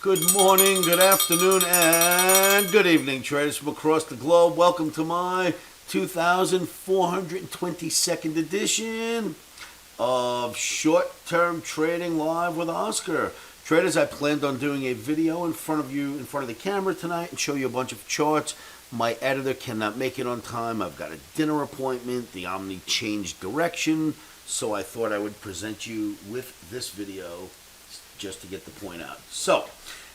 Good morning, good afternoon, and good evening, traders from across the globe. Welcome to my 2422nd edition of Short-Term Trading Live with Oscar. Traders, I planned on doing a video in front of you, in front of the camera tonight, and show you a bunch of charts. My editor cannot make it on time. I've got a dinner appointment. The Omni changed direction, so I thought I would present you with this video just to get the point out. So,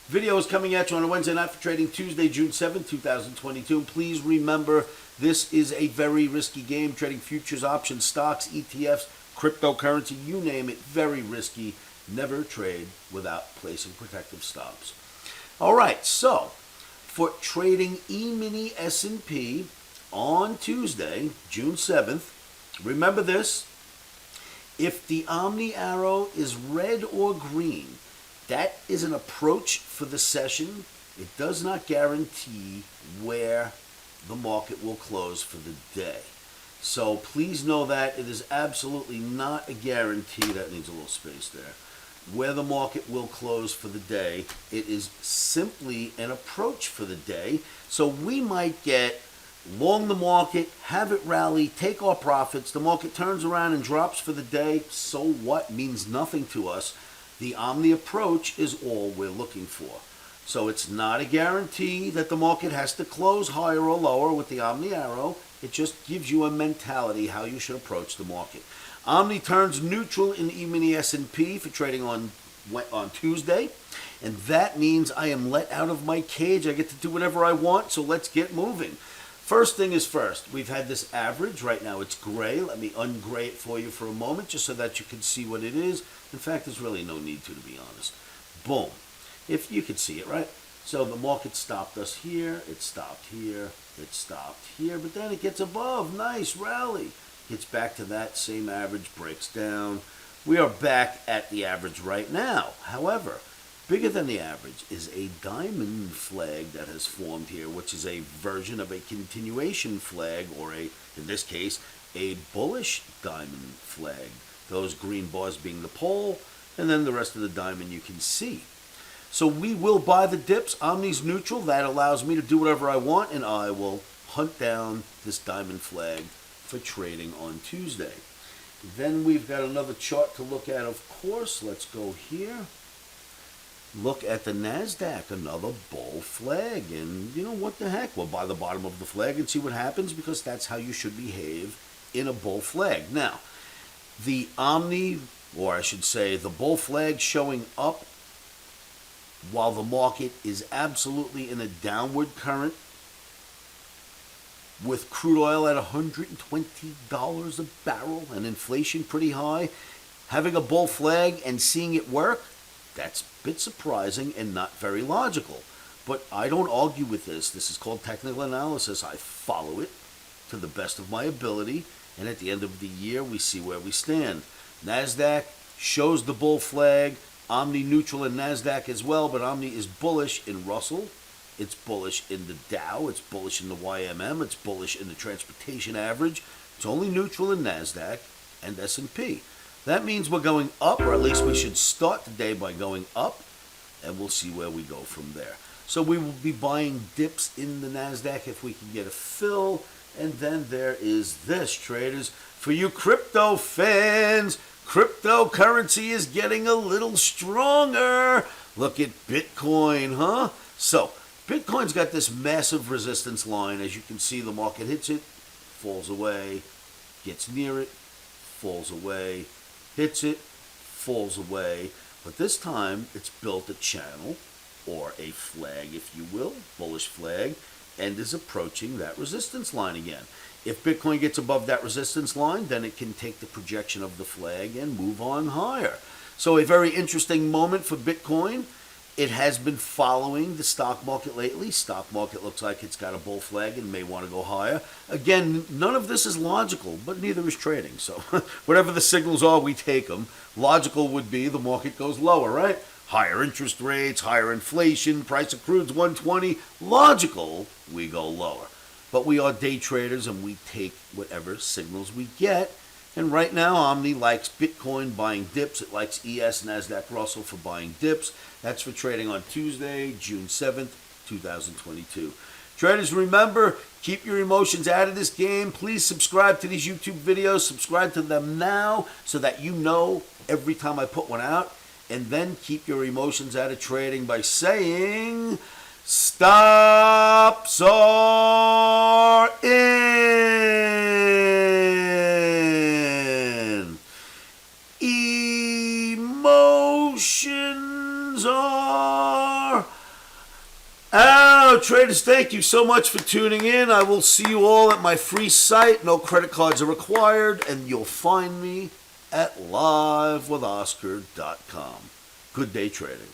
video is coming at you on a Wednesday night for trading Tuesday, June 7, 2022. Please remember, this is a very risky game. Trading futures, options, stocks, ETFs, cryptocurrency, you name it, very risky. Never trade without placing protective stops. All right, so for trading E-mini S&P on Tuesday, June 7th, remember this. If the Omni arrow is red or green, that is an approach for the session. It does not guarantee where the market will close for the day. So please know that it is absolutely not a guarantee. That needs a little space there. Where the market will close for the day. It is simply an approach for the day. So we might get long the market, have it rally, take our profits. The market turns around and drops for the day. So what? Means nothing to us. The Omni approach is all we're looking for. So it's not a guarantee that the market has to close higher or lower with the Omni arrow. It just gives you a mentality how you should approach the market. Omni turns neutral in E-mini S&P for trading on Tuesday. And that means I am let out of my cage. I get to do whatever I want, so let's get moving. First thing is first, we've had this average. Right now it's gray. Let me ungray it for you for a moment just so that you can see what it is. In fact, there's really no need to be honest. Boom. If you could see it, right? So the market stopped us here. It stopped here. It stopped here. But then it gets above. Nice rally. Gets back to that same average, breaks down. We are back at the average right now. However, bigger than the average is a diamond flag that has formed here, which is a version of a continuation flag, or in this case, a bullish diamond flag. Those green bars being the pole, and then the rest of the diamond you can see. So we will buy the dips. Omni's neutral. That allows me to do whatever I want, and I will hunt down this diamond flag for trading on Tuesday. Then we've got another chart to look at, of course. Let's go here. Look at the Nasdaq, another bull flag. And you know what the heck? We'll buy the bottom of the flag and see what happens, because that's how you should behave in a bull flag. Now, the Omni, or I should say the bull flag, showing up while the market is absolutely in a downward current with crude oil at $120 a barrel and inflation pretty high. Having a bull flag and seeing it work, that's a bit surprising and not very logical. But I don't argue with this. This is called technical analysis. I follow it to the best of my ability, and at the end of the year, we see where we stand. Nasdaq shows the bull flag. Omni neutral in Nasdaq as well, but Omni is bullish in Russell. It's bullish in the Dow. It's bullish in the YMM. It's bullish in the transportation average. It's only neutral in Nasdaq and S&P. That means we're going up, or at least we should start the day by going up, and we'll see where we go from there. So we will be buying dips in the Nasdaq if we can get a fill. And then there is this, traders. For you crypto fans, cryptocurrency is getting a little stronger. Look at Bitcoin, huh? So Bitcoin's got this massive resistance line. As you can see, the market hits it, falls away, gets near it, falls away, hits it, falls away. But this time, it's built a channel, or a flag, if you will, bullish flag, and is approaching that resistance line again. If Bitcoin gets above that resistance line, then it can take the projection of the flag and move on higher. So a very interesting moment for Bitcoin. It has been following the stock market lately. Stock market looks like it's got a bull flag and may want to go higher. Again, none of this is logical, but neither is trading. So whatever the signals are, we take them. Logical would be the market goes lower, right? Higher interest rates, higher inflation, price of crude's 120. Logical, we go lower. But we are day traders, and we take whatever signals we get. And right now, Omni likes Bitcoin buying dips. It likes ES Nasdaq Russell for buying dips. That's for trading on Tuesday, June 7th, 2022. Traders, remember, keep your emotions out of this game. Please subscribe to these YouTube videos. Subscribe to them now so that you know every time I put one out. And then keep your emotions out of trading by saying, stops are in. Emotions are out. Traders, thank you so much for tuning in. I will see you all at my free site. No credit cards are required, and you'll find me at livewithoscar.com. Good day trading.